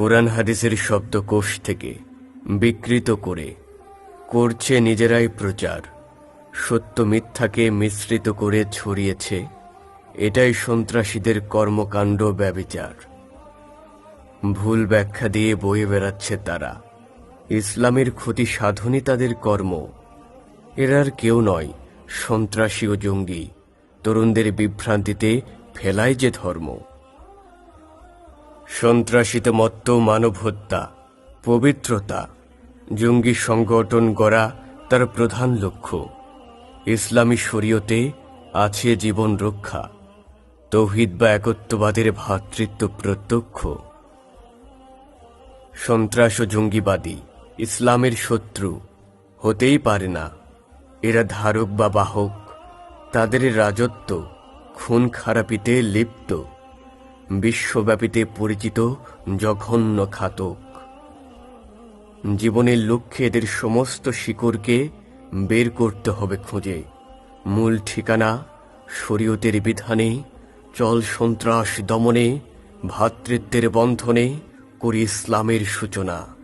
কোরআন হাদিসের শব্দকোষ থেকে বিকৃত করে করছে নিজেরাই প্রচার, সত্য মিথ্যাকে মিশ্রিত করে ছড়িয়েছে। এটাই সন্ত্রাসীদের কর্মকাণ্ড, ব্যভিচার। ভুল ব্যাখ্যা দিয়ে বয়ে বেড়াচ্ছে তারা। ইসলামের ক্ষতি সাধনই তাদের কর্ম। এরা আর কেউ নয়, সন্ত্রাসী ও জঙ্গি। তরুণদের বিভ্রান্তিতে ফেলায় যে ধর্ম। সন্ত্রাসীতে মত্ত মানব হত্যা, পবিত্রতা, জঙ্গি সংগঠন গড়া তার প্রধান লক্ষ্য। ইসলামী শরীয়তে আছে জীবন রক্ষা, তৌহিদ বা একত্ববাদের ভ্রাতৃত্ব প্রত্যক্ষ। সন্ত্রাস ও জঙ্গিবাদী ইসলামের শত্রু হতেই পারে না। এরা ধারক বা বাহক, তাদের রাজত্ব খুন খারাপিতে লিপ্ত, বিশ্বব্যাপীতে পরিচিত জঘন্য ঘাতক। জীবনের লক্ষ্যে এদের সমস্ত শিকড়কে বের করতে হবে খুঁজে। মূল ঠিকানা শরীয়তের বিধানে, চল সন্ত্রাস দমনে, ভ্রাতৃত্বের বন্ধনে করি ইসলামের সূচনা।